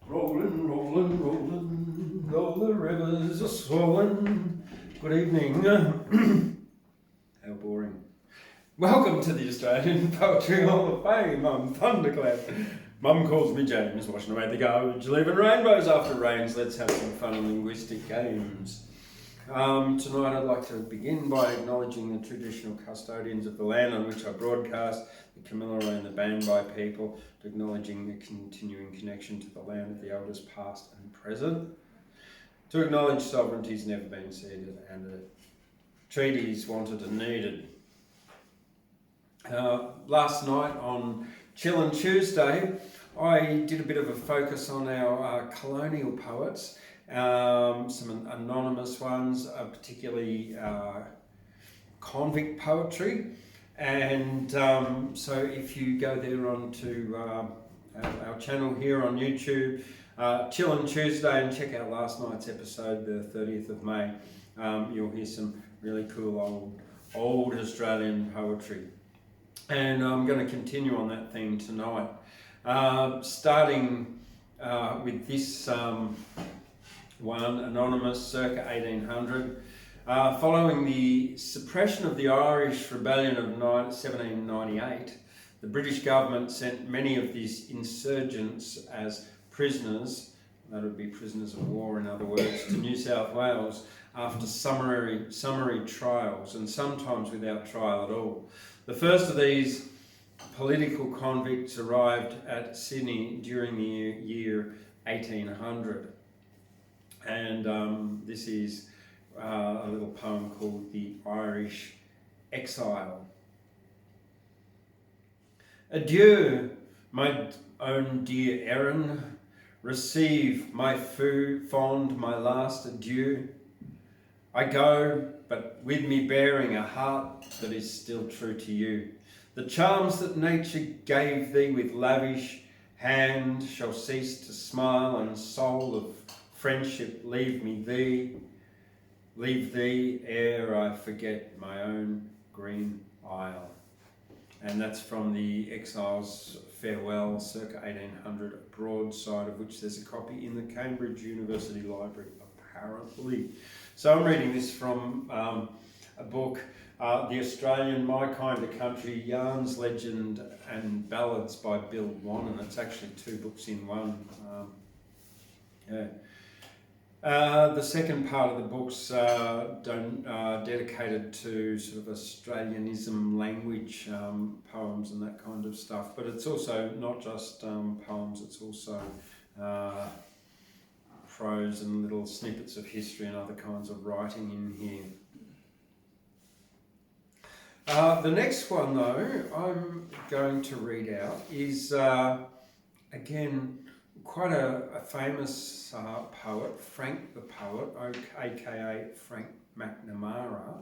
Rolling, rolling, rolling, all the rivers are swollen. Good evening. How boring. Welcome to the Australian Poetry Hall of Fame. I'm Thundercloud. Mum calls me James, washing away the garbage, leaving rainbows after rains. Let's have some fun and linguistic games. Tonight I'd like to begin by acknowledging the traditional custodians of the land on which I broadcast, the Kamilaroi and the Banbai people, to acknowledging the continuing connection to the land of the elders past and present, to acknowledge sovereignty's never been ceded and the treaties wanted and needed. Last night on Chill Tuesday, I did a bit of a focus on our colonial poets. Some anonymous ones, particularly convict poetry, and so if you go there onto our channel here on YouTube, Chill Tuesday, and check out last night's episode, the 30th of May, you'll hear some really cool old Australian poetry. And I'm going to continue on that theme tonight, starting with this one, anonymous, circa 1800. Following the suppression of the Irish Rebellion of 1798, the British government sent many of these insurgents as prisoners, that would be prisoners of war in other words, to New South Wales after summary trials, and sometimes without trial at all. The first of these political convicts arrived at Sydney during the year 1800. And this is a little poem called The Irish Exile. Adieu, my own dear Erin, receive my fond, my last adieu. I go, but with me bearing a heart that is still true to you. The charms that nature gave thee with lavish hand shall cease to smile, and soul of friendship leave thee ere I forget my own green isle. And that's from the Exiles' Farewell, circa 1800, a broadside of which there's a copy in the Cambridge University Library, apparently. So I'm reading this from a book, The Australian My Kind of Country, Yarns, Legend and Ballads by Bill Wannon. It's actually two books in one. The second part of the book's dedicated to sort of Australianism, language, poems and that kind of stuff. But it's also not just poems, it's also prose and little snippets of history and other kinds of writing in here. The next one, though, I'm going to read out is, again, quite a famous poet, Frank the Poet, aka Frank McNamara.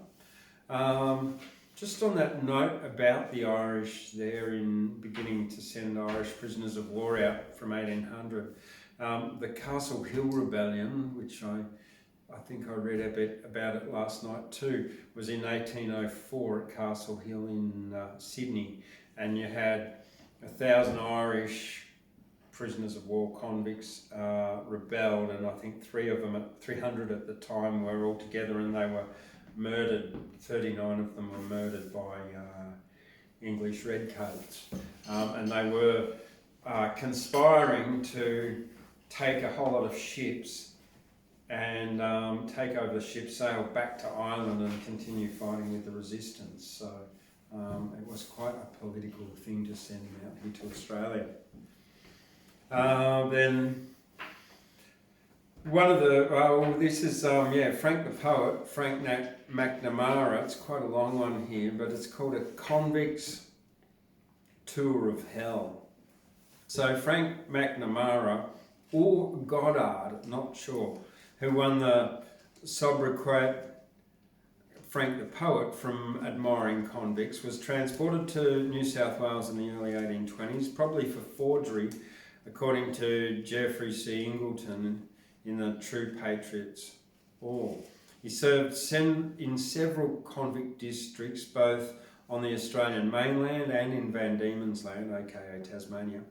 Just on that note about the Irish there in beginning to send Irish prisoners of war out from 1800, the Castle Hill Rebellion, which I think I read a bit about it last night too, was in 1804 at Castle Hill in Sydney, and you had 1,000 Irish prisoners of war, convicts, rebelled, and I think 300 at the time were all together, and they were murdered. 39 of them were murdered by English redcoats, and they were conspiring to take a whole lot of ships and take over the ship, sail back to Ireland and continue fighting with the resistance. So it was quite a political thing to send them out here to Australia. Then one of the, this is, Frank the Poet, Frank McNamara. It's quite a long one here, but it's called A Convict's Tour of Hell. So Frank McNamara, or Goddard, not sure, who won the sobriquet Frank the Poet from admiring convicts, was transported to New South Wales in the early 1820s, probably for forgery, according to Geoffrey C. Ingleton in the True Patriots War. He served in several convict districts, both on the Australian mainland and in Van Diemen's Land, aka Tasmania.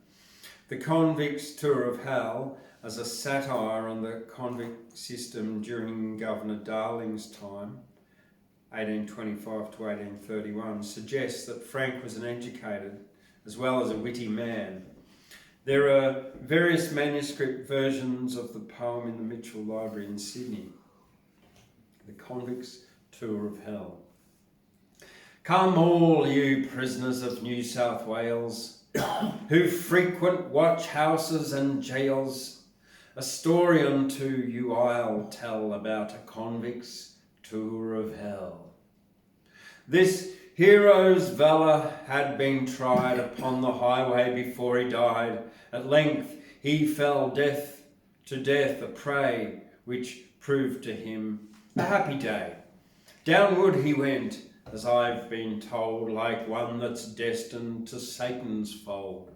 The Convicts' Tour of Hell, as a satire on the convict system during Governor Darling's time, 1825 to 1831, suggests that Frank was an educated as well as a witty man. There are various manuscript versions of the poem in the Mitchell Library in Sydney. The Convicts' Tour of Hell. Come all you prisoners of New South Wales, who frequent watch houses and jails, a story unto you I'll tell about a convict's tour of hell. This hero's valour had been tried upon the highway before he died. At length he fell to death a prey, which proved to him a happy day. Downward he went, as I've been told, like one that's destined to Satan's fold,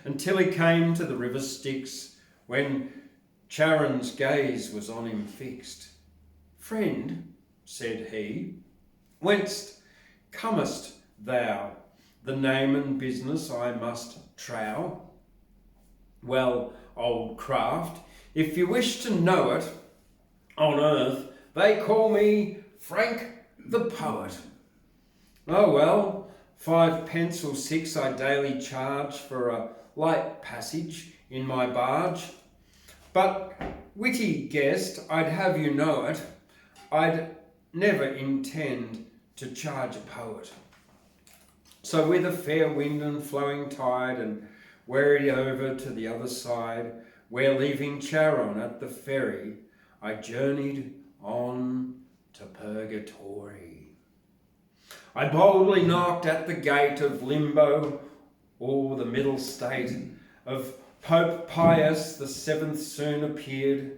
until he came to the river Styx, when Charon's gaze was on him fixed. Friend, said he, whence comest thou? The name and business I must trow. Well, old craft, if you wish to know it, on earth they call me Frank the Poet. Oh well, 5 pence or 6 I daily charge for a light passage in my barge. But, witty guest, I'd have you know it, I'd never intend to charge a poet. So with a fair wind and flowing tide, and wherry over to the other side, where leaving Charon at the ferry, I journeyed on to purgatory. I boldly knocked at the gate of limbo, or the middle state, of Pope Pius the Seventh soon appeared,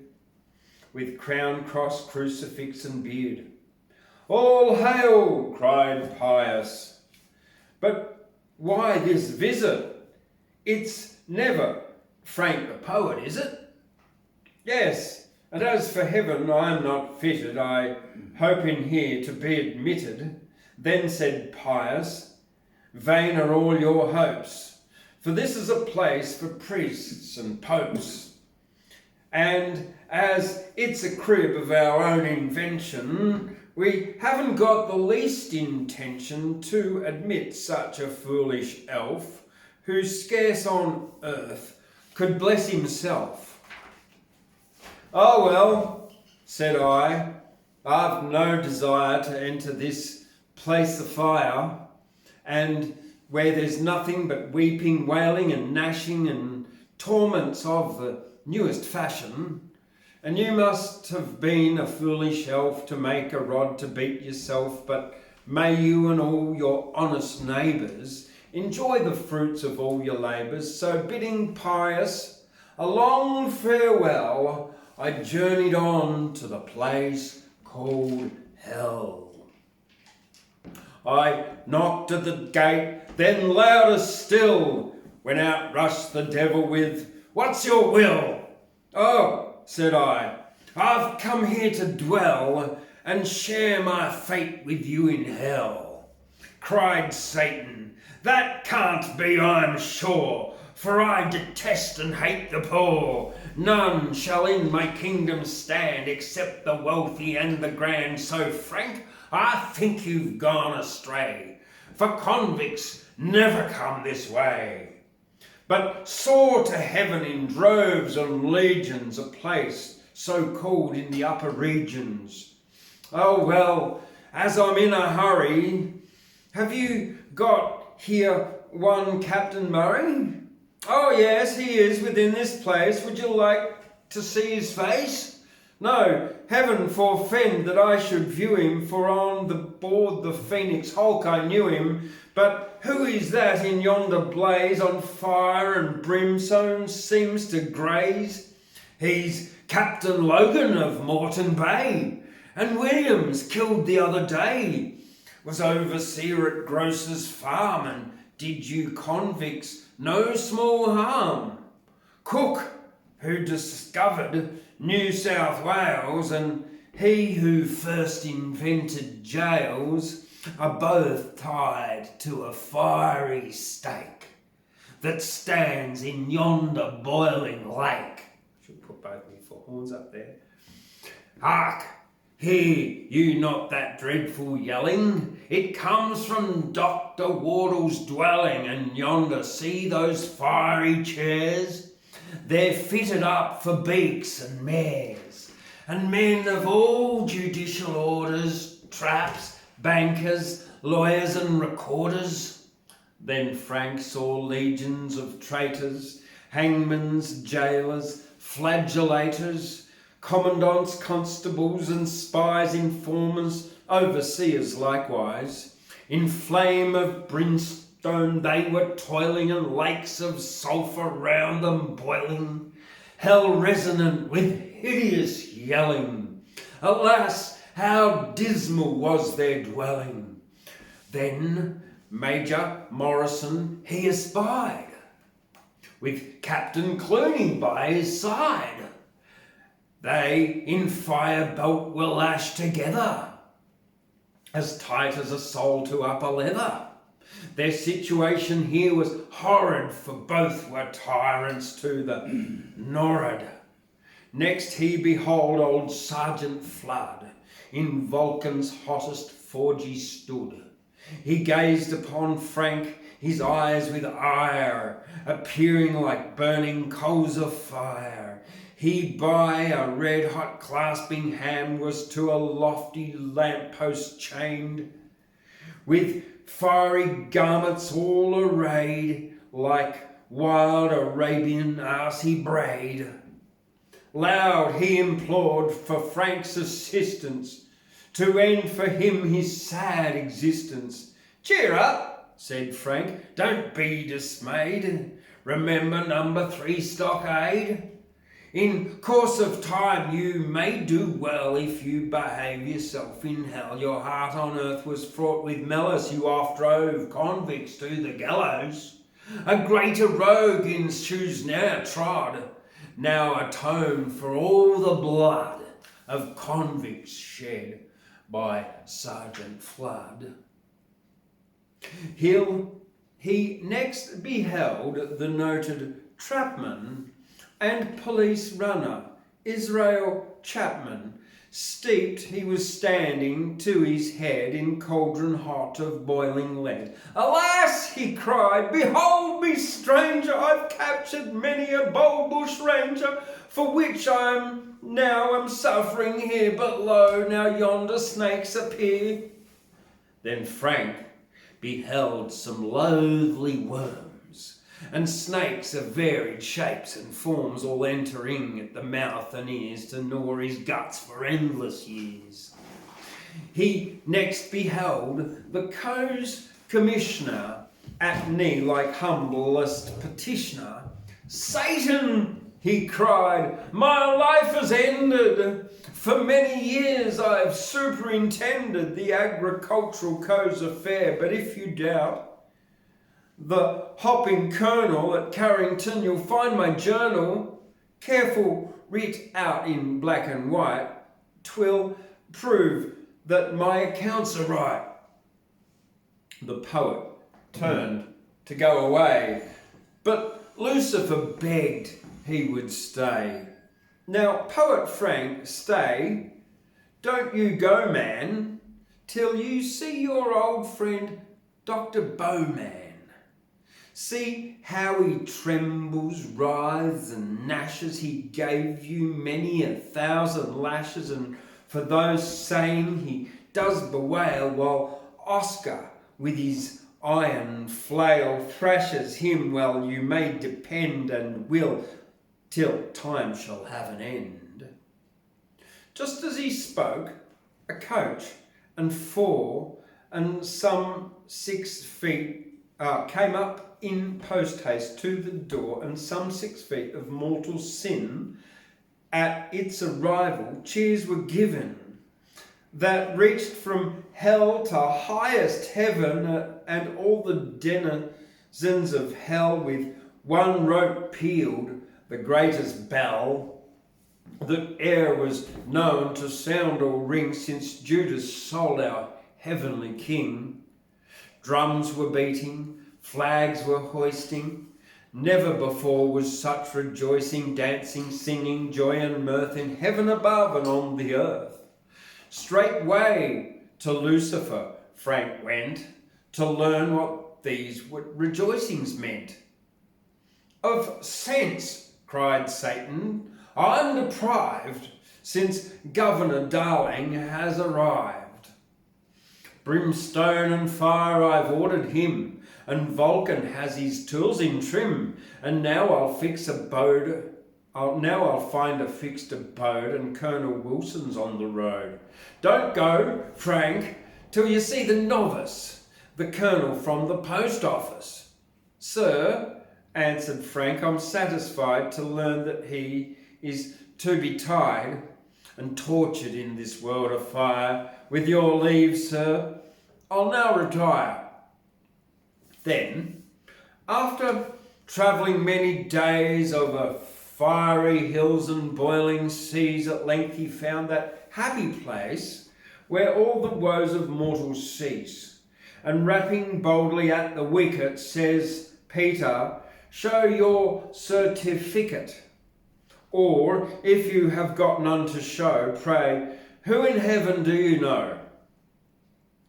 with crown, cross, crucifix and beard. All hail, cried Pius. But why this visit? It's never Frank the Poet, is it? Yes, and as for heaven I am not fitted, I hope in here to be admitted. Then said Pius, vain are all your hopes, for this is a place for priests and popes. And as it's a crib of our own invention, we haven't got the least intention to admit such a foolish elf, who scarce on earth could bless himself. Oh well, said I, I've no desire to enter this place of fire, and where there's nothing but weeping, wailing and gnashing and torments of the newest fashion. And you must have been a foolish elf to make a rod to beat yourself, but may you and all your honest neighbours enjoy the fruits of all your labours. So bidding Pius a long farewell, I journeyed on to the place called Hell. I knocked at the gate, then louder still, when out rushed the devil with, "What's your will?" "Oh," said I, "I've come here to dwell and share my fate with you in hell." Cried Satan, "That can't be, I'm sure, for I detest and hate the poor. None shall in my kingdom stand except the wealthy and the grand. So, Frank, I think you've gone astray, for convicts never come this way, but soar to heaven in droves and legions, a place so called in the upper regions. Oh well, as I'm in a hurry, have you got here one Captain Murray?" "Oh yes, he is within this place. Would you like to see his face?" "No, heaven forfend that I should view him, for on the board the Phoenix Hulk I knew him. But who is that in yonder blaze, on fire and brimstone seems to graze?" "He's Captain Logan of Moreton Bay, and Williams, killed the other day, was overseer at Grocer's Farm, and did you convicts no small harm. Cook, who discovered New South Wales, and he who first invented jails, are both tied to a fiery stake. that stands in yonder boiling lake. Should put both my four horns up there. Hark! Hear you not that dreadful yelling? It comes from Dr. Wardle's dwelling, and yonder see those fiery chairs? They're fitted up for beaks and mares, and men of all judicial orders, traps, bankers, lawyers and recorders. Then Frank saw legions of traitors, hangmans, jailers, flagellators, commandants, constables and spies, informers, overseers likewise. In flame of brimstone they were toiling, and lakes of sulphur round them boiling, hell resonant with hideous yelling. Alas, how dismal was their dwelling! Then Major Morrison he espied, with Captain Clooney by his side. They in fire belt were lashed together, as tight as a sole to upper leather. Their situation here was horrid, for both were tyrants to the norrid. Next he behold old Sergeant Flood, in Vulcan's hottest forge he stood. He gazed upon Frank, his eyes with ire, appearing like burning coals of fire. He by a red-hot clasping hand was to a lofty lamppost chained, with fiery garments all arrayed, like wild Arabian ass he brayed. Loud he implored for Frank's assistance, to end for him his sad existence. Cheer up, said Frank, don't be dismayed. Remember number 3 stockade. In course of time you may do well if you behave yourself in hell. Your heart on earth was fraught with malice, you oft drove convicts to the gallows. A greater rogue in shoes now trod, now atone for all the blood of convicts shed by Sergeant Flood. He next beheld the noted trapman and police runner, Israel Chapman. Steeped he was standing to his head in cauldron hot of boiling lead. Alas, he cried, behold me stranger, I've captured many a bold bush ranger, for which I am suffering here, but lo, now yonder snakes appear. Then Frank beheld some loathly worms, and snakes of varied shapes and forms, all entering at the mouth and ears to gnaw his guts for endless years. He next beheld the Co's commissioner at knee like humblest petitioner. Satan, he cried, my life is ended. For many years I've superintended the agricultural Co's affair, but if you doubt the hopping colonel at Carrington, you'll find my journal, careful writ out in black and white. 'Twill prove that my accounts are right. The poet turned to go away, but Lucifer begged he would stay. Now, Poet Frank, stay, don't you go, man, till you see your old friend Dr. Bowman. See how he trembles, writhes and gnashes. He gave you many 1,000 lashes, and for those same he does bewail, while Oscar with his iron flail thrashes him. Well, you may depend and will, till time shall have an end. Just as he spoke, a coach and 4 and some 6 feet came up in post-haste to the door, and some 6 feet of mortal sin. At its arrival, cheers were given that reached from hell to highest heaven, and all the denizens of hell with one rope pealed the greatest bell that e'er was known to sound or ring since Judas sold our heavenly King. Drums were beating, flags were hoisting, Never before was such rejoicing, dancing, singing, joy and mirth in heaven above and on the earth. Straightway to Lucifer Frank went to learn what these rejoicings meant. Of sense, cried Satan, I'm deprived, since Governor Darling has arrived. Brimstone and fire I've ordered him, and Vulcan has his tools in trim, and now I'll find a fixed abode, and Colonel Wilson's on the road. Don't go, Frank, till you see the novice, the Colonel from the post office. Sir, answered Frank, I'm satisfied to learn that he is to be tied and tortured in this world of fire. With your leave, sir, I'll now retire. Then, after travelling many days over fiery hills and boiling seas, at length he found that happy place where all the woes of mortals cease. And rapping boldly at the wicket, says Peter, show your certificate. Or, if you have got none to show, pray, who in heaven do you know?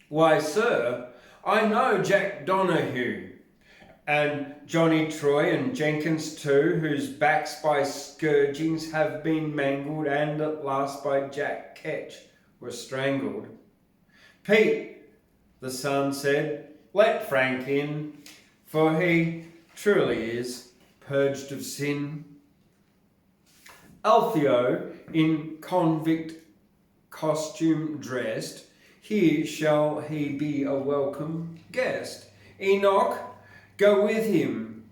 Why, sir, I know Jack Donahue, and Johnny Troy and Jenkins too, whose backs by scourgings have been mangled, and at last by Jack Ketch were strangled. Pete, the son said, let Frank in, for he truly is purged of sin. Altheo, in convict costume dressed, here shall he be a welcome guest. Enoch, go with him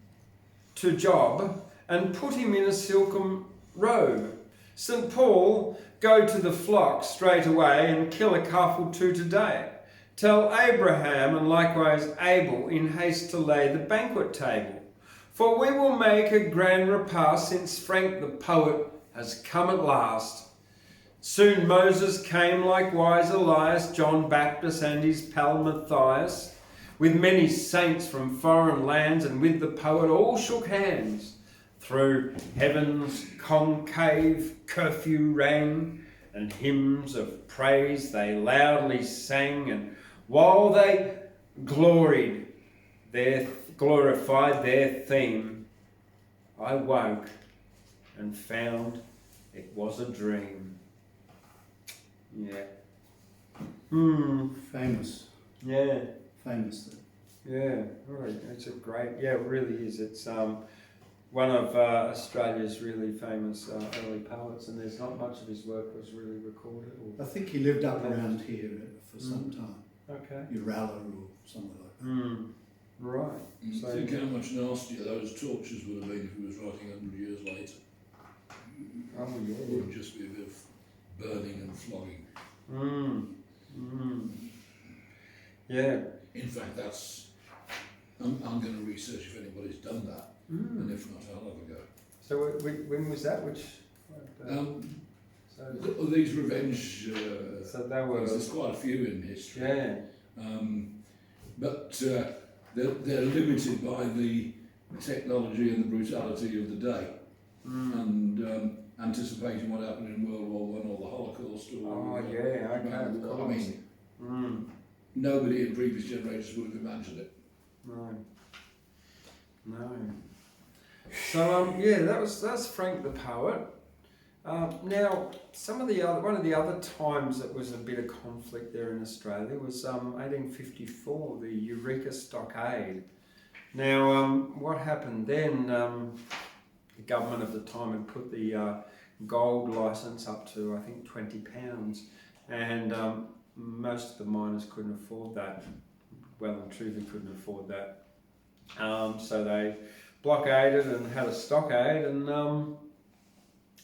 to Job, and put him in a silken robe. St. Paul, go to the flock straight away, and kill a calf or two today. Tell Abraham, and likewise Abel, in haste to lay the banquet table. For we will make a grand repast, since Frank the poet has come at last. Soon Moses came, likewise Elias, John Baptist and his pal Matthias, with many saints from foreign lands, and with the poet all shook hands. Through heaven's concave curfew rang, and hymns of praise they loudly sang, and while they glorified their theme, I woke and found it was a dream. Yeah. Famous. Yeah. Famous. Yeah. Right. It's a great. Yeah, it really is. It's one of Australia's really famous early poets, and there's not much of his work was really recorded. I think he lived up around here for some time. Okay. Uralla or somewhere like that. Right. So think how much nastier those tortures would have been if he was writing 100 years later. Oh yeah. It would just be a bit of burning and flogging. Yeah. In fact, that's. I'm going to research if anybody's done that, and if not, I'll have a go. So when was that? Which? These revenge. So they were. There's quite a few in history. Yeah. But they're limited by the technology and the brutality of the day, and anticipating what happened in World War I or the Holocaust. Or, Okay. Nobody in previous generations would have imagined it. No. So that's Frank the poet. Now, one of the other times that was a bit of conflict there in Australia was 1854, the Eureka Stockade. Now, what happened then? The government of the time had put the gold licence up to, I think, £20, and most of the miners couldn't afford that. Well and truly couldn't afford that. So they blockaded and had a stockade, and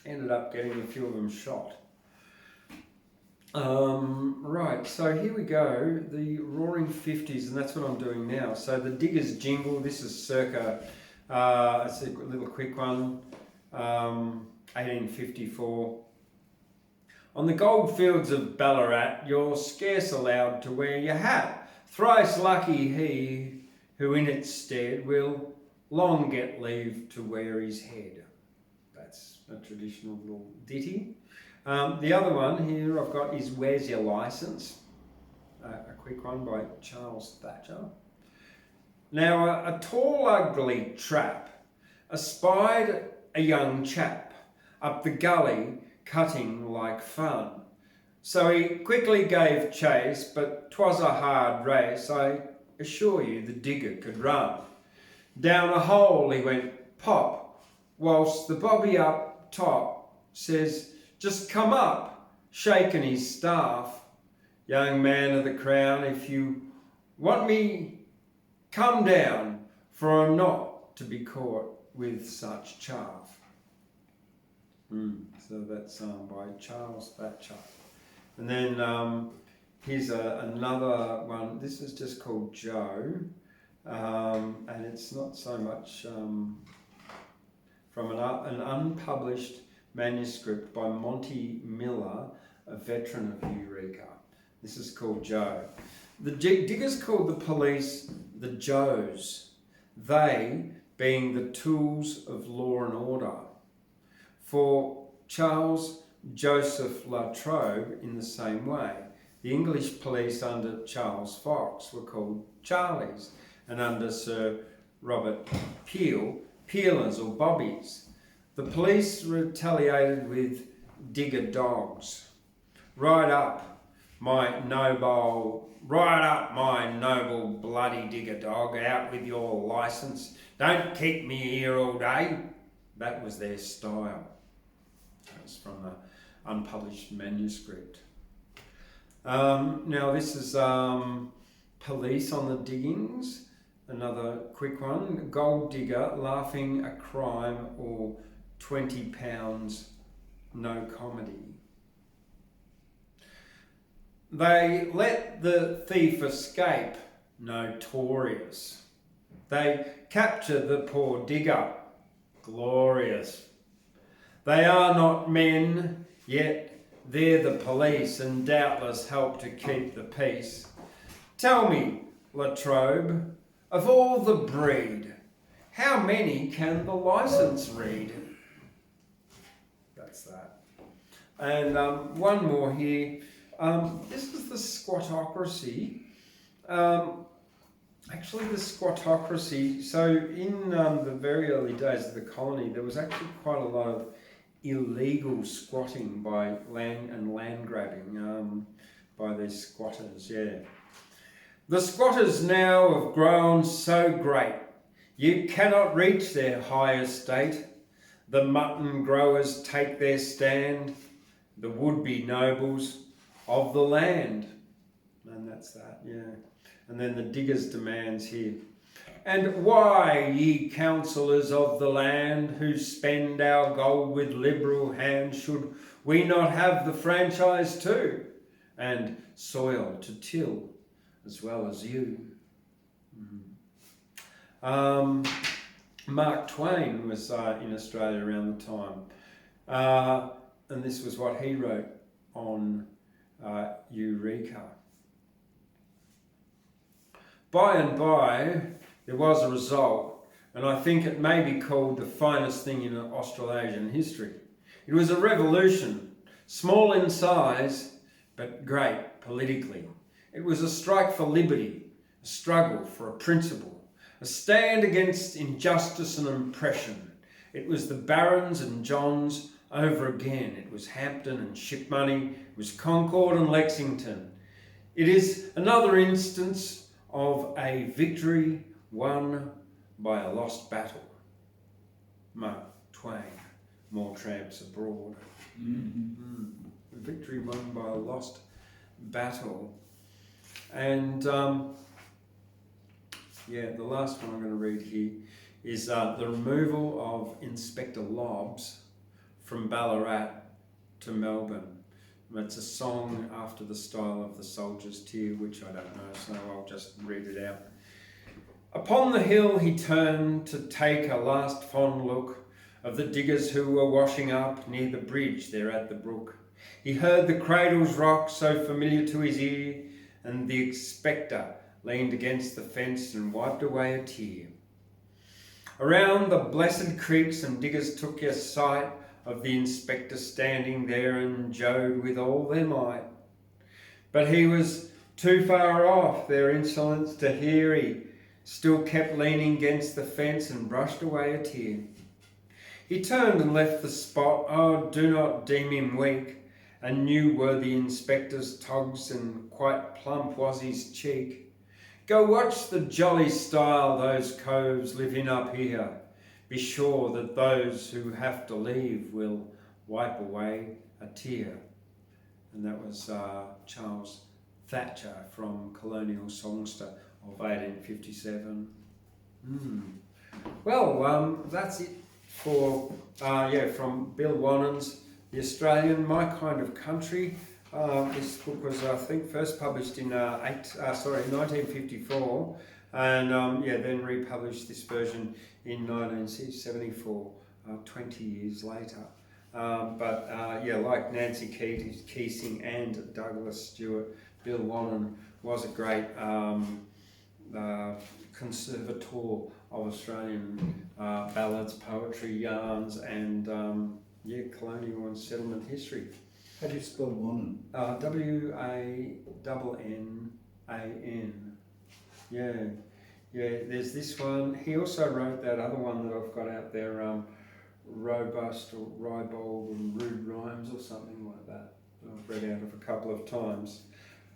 ended up getting a few of them shot. Right, so here we go, the Roaring 50s, and that's what I'm doing now. So the Diggers Jingle, this is circa, it's a little quick one, 1854. On the gold fields of Ballarat, you're scarce allowed to wear your hat. Thrice lucky he who in its stead will long get leave to wear his head. That's a traditional little ditty. The other one here I've got is Where's Your Licence? A quick one by Charles Thatcher. Now a tall ugly trap espied a young chap up the gully cutting like fun. So he quickly gave chase, but 'twas a hard race, I assure you the digger could run. Down a hole he went pop, whilst the bobby up top says, just come up, shaking his staff. Young man of the crown, if you want me, come down, for I'm not to be caught with such chaff. So that's by Charles Thatcher. And then here's another one. This is just called Joe, and it's not so much from an unpublished manuscript by Monty Miller, a veteran of Eureka. This is called Joe. The diggers called the police the Joes, they being the tools of law and order. For Charles Joseph La Trobe in the same way. The English police under Charles Fox were called Charlies, and under Sir Robert Peel, Peelers or Bobbies. The police retaliated with digger dogs. Ride up, my noble bloody digger dog, out with your licence. Don't keep me here all day. That was their style. That was from the unpublished manuscript. Now this is police on the diggings. Another quick one. Gold digger laughing a crime or £20 no comedy. They let the thief escape, notorious. They capture the poor digger, glorious. They are not men, yet they're the police and doubtless help to keep the peace. Tell me, La Trobe, of all the breed, how many can the licence read? That's that. And one more here. This is the squattocracy. Actually, the squattocracy, so in the very early days of the colony, there was actually quite a lot of illegal squatting by land grabbing by these squatters, yeah. The squatters now have grown so great, you cannot reach their high estate. The mutton growers take their stand, the would-be nobles of the land. And that's that, yeah. And then the diggers' demands here. And why, ye counsellors of the land, who spend our gold with liberal hand, should we not have the franchise too, and soil to till, as well as you? Mark Twain was in Australia around the time, and this was what he wrote on Eureka. By and by, there was a result, and I think it may be called the finest thing in Australasian history. It was a revolution, small in size, but great politically. It was a strike for liberty, a struggle for a principle, a stand against injustice and oppression. It was the Barons and Johns over again. It was Hampton and Ship Money. It was Concord and Lexington. It is another instance of a victory won by a lost battle. Mark Twain, More Tramps Abroad. A victory won by a lost battle. And the last one I'm going to read here is the removal of Inspector Lobbs from Ballarat to Melbourne. It's a song after the style of the Soldier's Tear, which I don't know, so I'll just read it out. Upon the hill he turned to take a last fond look of the diggers who were washing up near the bridge there at the brook. He heard the cradles rock so familiar to his ear, and the inspector leaned against the fence and wiped away a tear. Around the blessed creeks and diggers took your sight of the inspector standing there and jode with all their might. But he was too far off their insolence to hear. He still kept leaning against the fence and brushed away a tear. He turned and left the spot. Oh, do not deem him weak. And new were the inspector's togs, and quite plump was his cheek. Go watch the jolly style those coves live in up here. Be sure that those who have to leave will wipe away a tear. And that was Charles Thatcher from Colonial Songster of 1857. Well, that's it for, from Bill Wannan's The Australian, My Kind of Country. This book was, I think, first published in 1954, and then republished this version in 1974, 20 years later. Like Nancy Keating and Douglas Stewart, Bill Wannan was a great conservator of Australian ballads, poetry, yarns, and colonial and settlement history. How do you spell Wannan? W-A-N-N-A-N. Yeah, there's this one. He also wrote that other one that I've got out there, Robust or Ribald and Rude Rhymes or something like that. I've read out of a couple of times.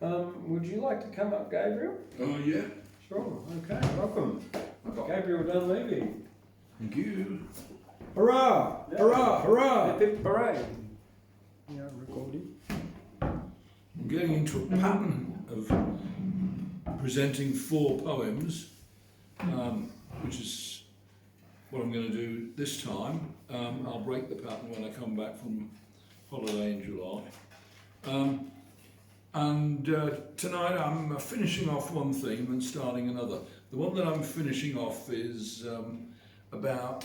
Would you like to come up, Gabriel? Oh, yeah. Sure, okay, welcome. Gabriel Donleavy. Thank you. Hurrah! Yeah. Hurrah! Hurrah! Hip hip hooray! Yeah, recording. I'm getting into a pattern of presenting 4 poems, which is what I'm going to do this time. I'll break the pattern when I come back from holiday in July. Tonight I'm finishing off one theme and starting another. The one that I'm finishing off is about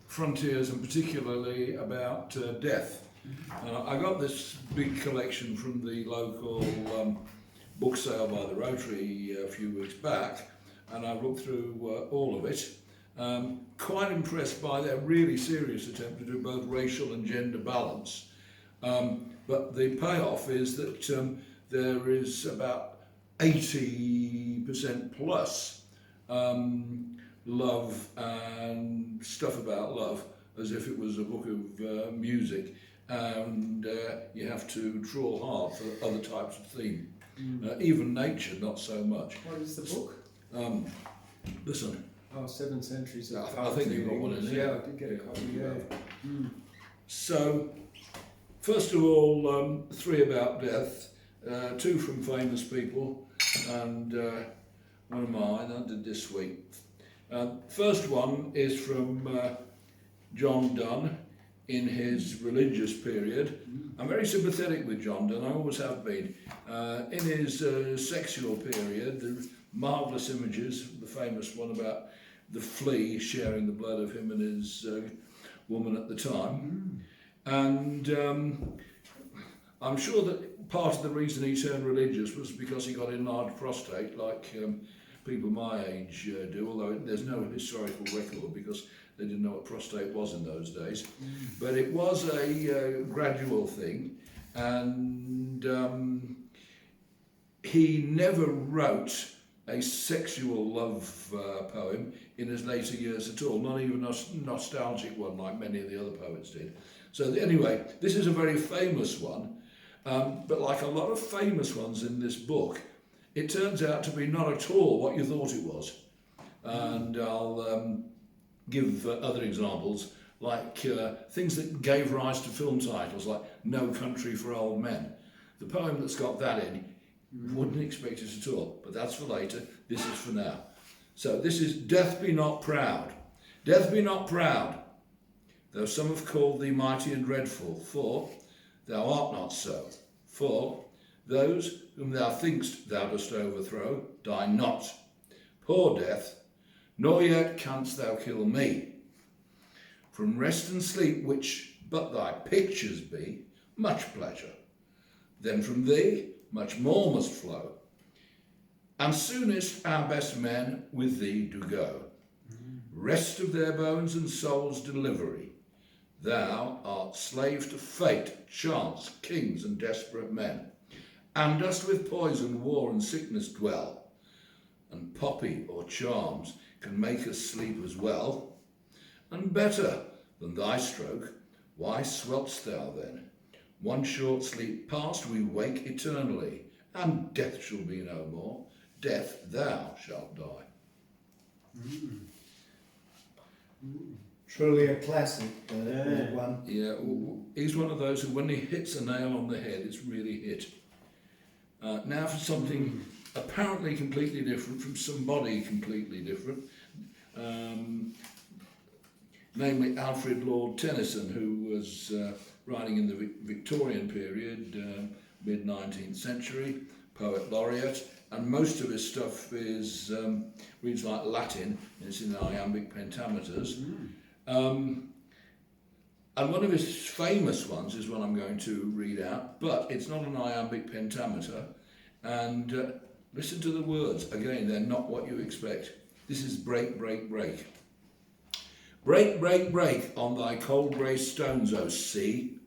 frontiers, and particularly about death. I got this big collection from the local book sale by the Rotary a few weeks back, and I looked through all of it. Quite impressed by their really serious attempt to do both racial and gender balance. But the payoff is that there is about 80% plus love and stuff about love, as if it was a book of music, and you have to draw hard for other types of theme. Even nature, not so much. What is the book? Listen. Oh, 7 Centuries of I think you've got one in here. Yeah, I did get a copy, yeah. So, first of all, 3 about death, 2 from famous people, and one of mine I did this week. First one is from John Donne in his religious period. I'm very sympathetic with John Donne, I always have been. In his sexual period, the marvellous images, the famous one about the flea sharing the blood of him and his woman at the time. And I'm sure that part of the reason he turned religious was because he got enlarged prostate, like people my age do, although there's no historical record because they didn't know what prostate was in those days. But it was a gradual thing, and he never wrote a sexual love poem in his later years at all, not even a nostalgic one like many of the other poets did. So anyway, this is a very famous one, but like a lot of famous ones in this book, it turns out to be not at all what you thought it was. And I'll give other examples, like things that gave rise to film titles, like No Country for Old Men. The poem that's got that in, wouldn't expect it at all, but that's for later. This is for now. So this is Death Be Not Proud. Death be not proud, though some have called thee mighty and dreadful, for thou art not so. For those whom thou think'st thou dost overthrow die not. Poor death, nor yet canst thou kill me. From rest and sleep, which but thy pictures be, much pleasure. Then from thee much more must flow. And soonest our best men with thee do go. rest of their bones and souls delivery. Thou art slave to fate, chance, kings and desperate men, and dost with poison, war and sickness dwell, and poppy or charms can make us sleep as well. And better than thy stroke, why swelt'st thou then? One short sleep past, we wake eternally, and death shall be no more. Death thou shalt die. Truly a classic, Yeah. one. Yeah, he's one of those who, when he hits a nail on the head, it's really hit. Now for something apparently completely different from somebody completely different, namely Alfred Lord Tennyson, who was writing in the Victorian period, mid-19th century, poet laureate, and most of his stuff is reads like Latin, and it's in iambic pentameters. And one of his famous ones is one I'm going to read out, but it's not an iambic pentameter. And listen to the words. Again, they're not what you expect. This is break, break, break. Break, break, break on thy cold grey stones, O sea.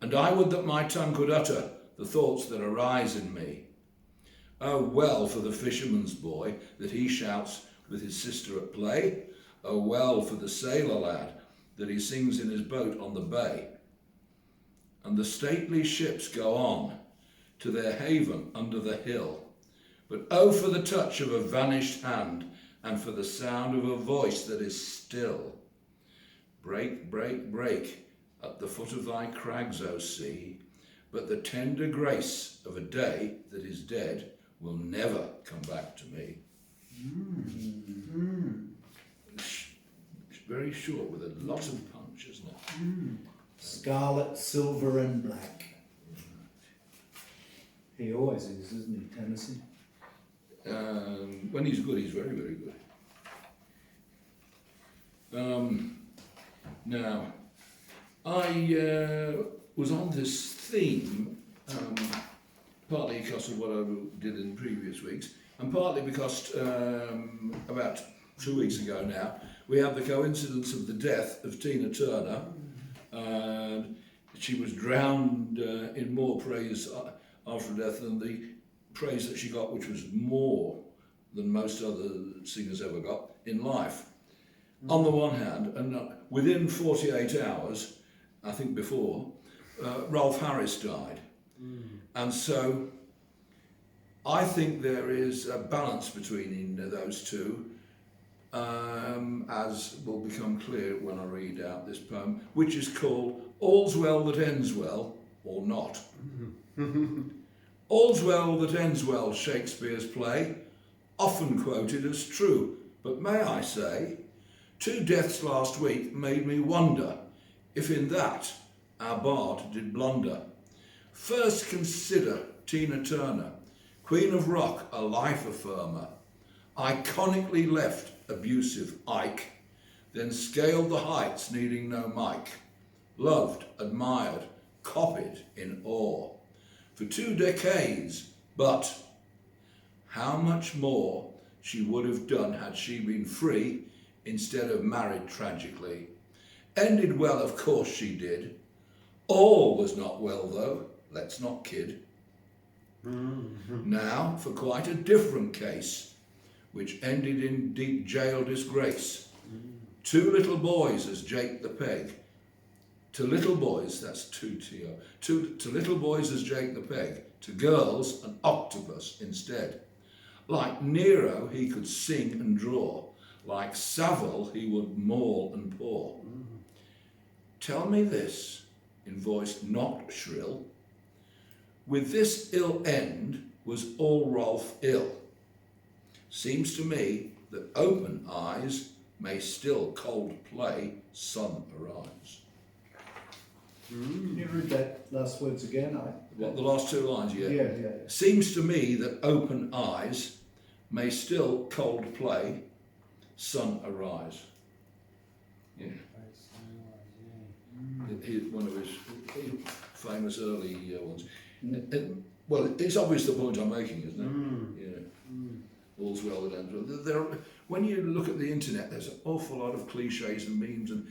And I would that my tongue could utter the thoughts that arise in me. Oh, well for the fisherman's boy that he shouts with his sister at play. Oh, well for the sailor lad that he sings in his boat on the bay. And the stately ships go on to their haven under the hill. But oh, for the touch of a vanished hand and for the sound of a voice that is still. Break, break, break at the foot of thy crags, O sea, but the tender grace of a day that is dead will never come back to me. It's very short with a lot of punch, isn't it? Scarlet, silver and black. He always is, isn't he, Tennyson? When he's good, he's very, very good. Now, I was on this theme, partly because of what I did in previous weeks, and partly because about 2 weeks ago now, we had the coincidence of the death of Tina Turner. And she was drowned in more praise after death than the praise that she got, which was more than most other singers ever got in life. On the one hand, and within 48 hours, I think before, Rolf Harris died. And so I think there is a balance between those two, as will become clear when I read out this poem, which is called All's Well That Ends Well, or Not. All's well that ends well, Shakespeare's play, often quoted as true, but may I say, 2 deaths last week made me wonder if in that our bard did blunder. First consider Tina Turner, Queen of Rock, a life affirmer, iconically left abusive Ike, then scaled the heights needing no mic, loved, admired, copied in awe for 2 decades, but how much more she would have done had she been free instead of married tragically. Ended well, of course she did. All was not well though, let's not kid. Now for quite a different case, which ended in deep jail disgrace. 2 little boys as Jake the Peg. To little boys, that's 2 to little boys as Jake the Peg. To girls, an octopus instead. Like Nero, he could sing and draw. Like Savile, he would maul and paw. Tell me this, in voice not shrill. With this ill end was all Rolf ill. Seems to me that open eyes may still cold play sun arise. Can you read that last words again? What, the last 2 lines, yeah? Yeah. Seems to me that open eyes may still cold play sun arise. Yeah. One of his famous early ones. Well, it's obvious the point I'm making, isn't it? Yeah. all's well that ends well. When you look at the internet, there's an awful lot of cliches and memes, and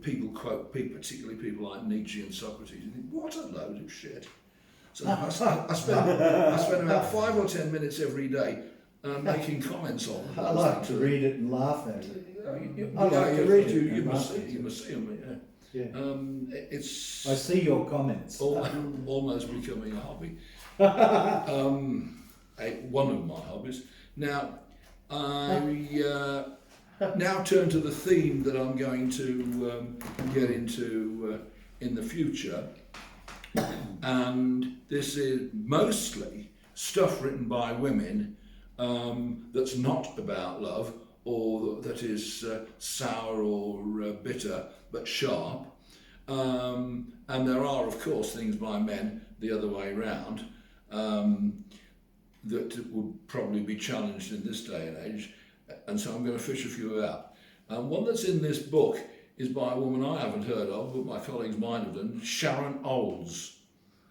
people quote, particularly people like Nietzsche and Socrates, and think, what a load of shit. So I spend about 5 or 10 minutes every day making comments on them. I like to read it and laugh at it. You I like to read it. You must see them. Yeah. It's I see your comments. almost becoming a hobby. One of my hobbies. Now, I now turn to the theme that I'm going to get into in the future, and this is mostly stuff written by women that's not about love, or that is sour or bitter but sharp, and there are of course things by men the other way round that would probably be challenged in this day and age, and so I'm going to fish a few out. One that's in this book is by a woman I haven't heard of, but my colleagues might have done, Sharon Olds,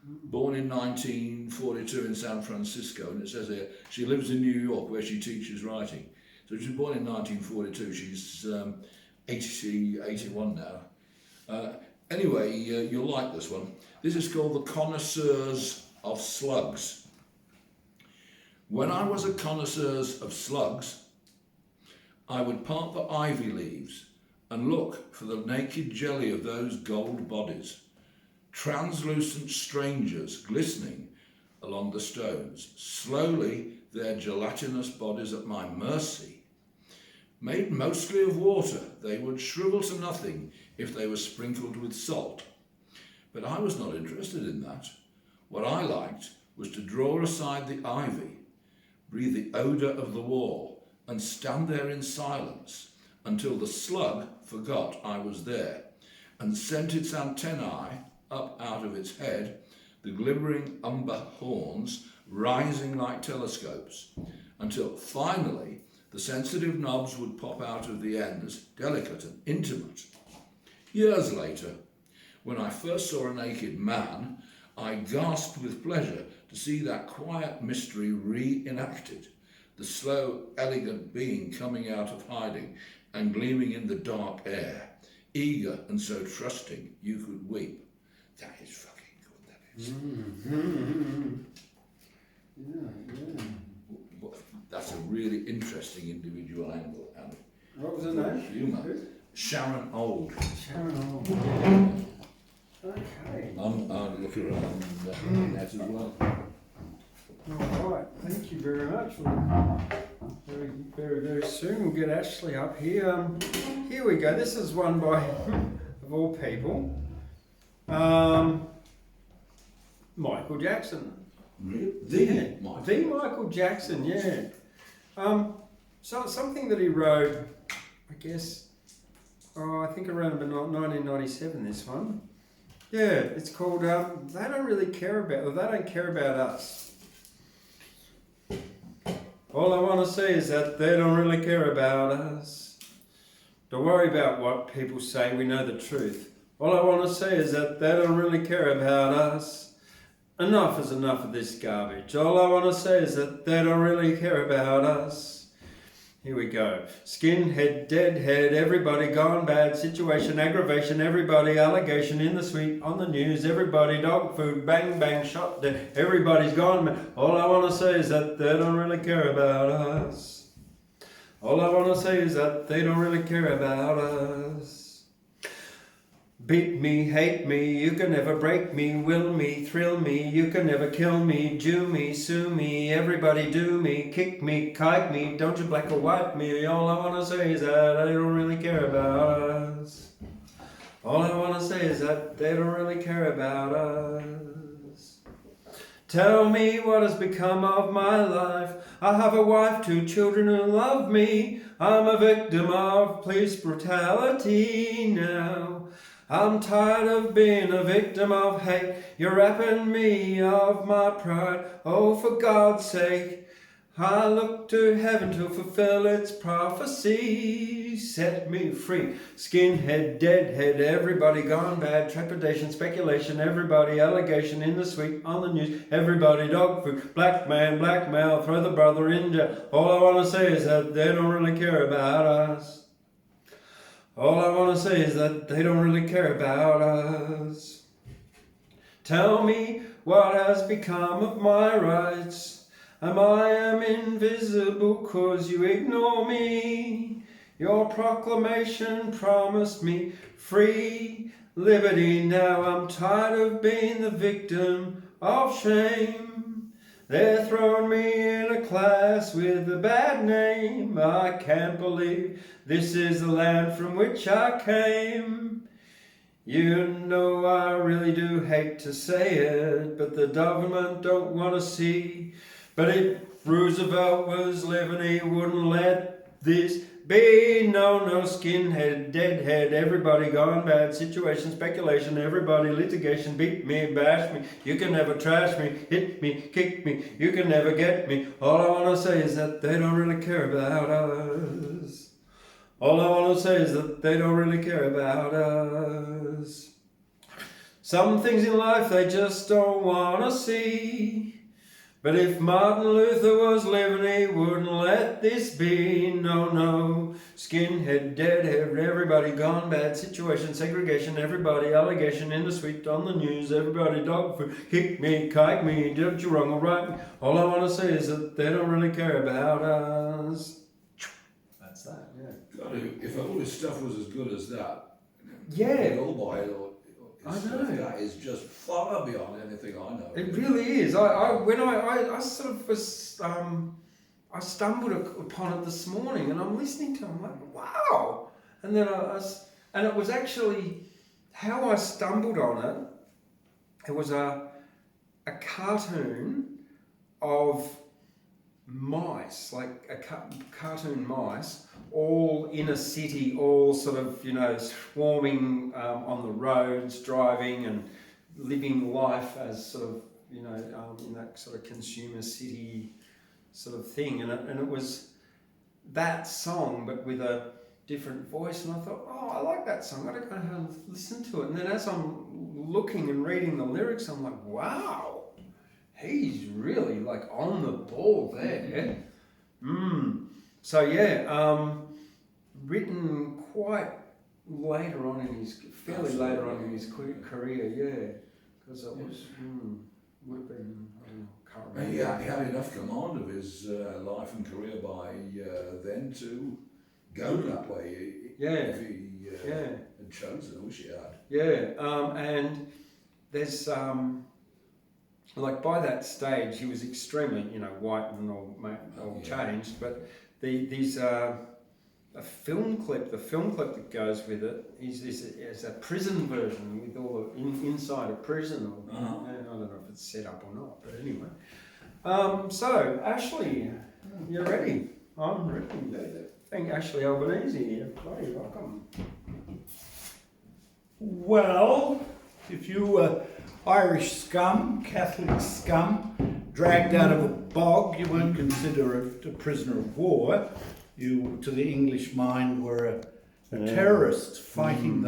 born in 1942 in San Francisco, and it says here she lives in New York where she teaches writing. So she was born in 1942, she's 81 now. Anyway, you'll like this one. This is called The Connoisseurs of Slugs. When I was a connoisseur of slugs, I would part the ivy leaves and look for the naked jelly of those gold bodies, translucent strangers glistening along the stones, slowly their gelatinous bodies at my mercy. Made mostly of water, they would shrivel to nothing if they were sprinkled with salt. But I was not interested in that. What I liked was to draw aside the ivy, breathe the odour of the wall, and stand there in silence until the slug forgot I was there and sent its antennae up out of its head, the glimmering umber horns rising like telescopes, until finally the sensitive knobs would pop out of the ends, delicate and intimate. Years later, when I first saw a naked man, I gasped with pleasure to see that quiet mystery reenacted, the slow, elegant being coming out of hiding and gleaming in the dark air, eager and so trusting you could weep. That is fucking good, that is. Mm-hmm. Yeah. That's a really interesting individual angle. And What was her name? Humour. Sharon Old. Sharon Old. Yeah. Okay. I'm looking around that as well. All right. Thank you very much. Very, very, very soon we'll get Ashley up here. Here we go. This is one by, of all people, Michael Jackson. The Michael Jackson, yeah. So something that he wrote, I guess, I think around about 1997. This one, yeah. It's called "They Don't Really Care About," or "They Don't Care About Us." All I want to say is that they don't really care about us. Don't worry about what people say. We know the truth. All I want to say is that they don't really care about us. Enough is enough of this garbage. All I want to say is that they don't really care about us. Here we go. Skinhead, deadhead, everybody gone bad, situation, aggravation, everybody, allegation in the street, on the news, everybody, dog food, bang, bang, shot dead, everybody's gone mad. All I want to say is that they don't really care about us. All I want to say is that they don't really care about us. Beat me, hate me, you can never break me, will me, thrill me, you can never kill me, Jew me, sue me, everybody do me, kick me, kite me, don't you black or white me, all I want to say is that I don't really care about us. All I want to say is that they don't really care about us. Tell me what has become of my life. I have a wife, 2 children who love me. I'm a victim of police brutality now. I'm tired of being a victim of hate. You're rapping me of my pride. Oh, for God's sake, I look to heaven to fulfill its prophecy. Set me free. Skinhead, deadhead, everybody gone bad. Trepidation, speculation, everybody allegation in the sweet on the news. Everybody dog food. Black man, blackmail, throw the brother in jail. All I want to say is that they don't really care about us. All I want to say is that they don't really care about us. Tell me what has become of my rights. I am invisible 'cause you ignore me. Your proclamation promised me free liberty. Now I'm tired of being the victim of shame. They're throwing me in a class with a bad name. I can't believe this is the land from which I came. You know I really do hate to say it, but the government don't want to see. But if Roosevelt was living, he wouldn't let this be. No, skinhead, deadhead, everybody gone bad. Situation, speculation, everybody litigation. Beat me, bash me. You can never trash me, hit me, kick me. You can never get me. All I want to say is that they don't really care about us. All I want to say is that they don't really care about us. Some things in life they just don't want to see. But if Martin Luther was living, he wouldn't let this be. No, skinhead, deadhead, everybody gone bad. Situation, segregation, everybody allegation in the street on the news. Everybody dog food, kick me, kike me, did you wrong or right. All I want to say is that they don't really care about us. That's that, yeah. God, if all this stuff was as good as that, Yeah. all by it, I know. that is just far beyond anything I know. It really is. I sort of was, I stumbled upon it this morning, and I'm listening to it. I'm like, wow! And then and it was actually how I stumbled on it. It was a cartoon of mice, like a cartoon mice, all in a city, all sort of, swarming on the roads, driving and living life as sort of, in that sort of consumer city sort of thing. And it was that song, but with a different voice. And I thought, oh, I like that song. I don't know how to listen to it. And then as I'm looking and reading the lyrics, I'm like, wow. He's really like on the ball there. So yeah, written quite later on in his, fairly later on in his career, yeah, because it was would have been, I don't know, can't remember. He had enough command of his life and career by then to go that way. Yeah, if he had chosen, I wish he had. Yeah, and there's like by that stage, he was extremely, white and all changed. But these a film clip, the film clip that goes with it is a prison version with all the inside a prison. I don't know if it's set up or not, but anyway. So Ashley, you're ready. I'm ready. Thank Ashley Albanese here. Very welcome. Well, if you were Irish scum, Catholic scum, dragged out of a bog, you weren't considered a prisoner of war. You, to the English mind, were a terrorist fighting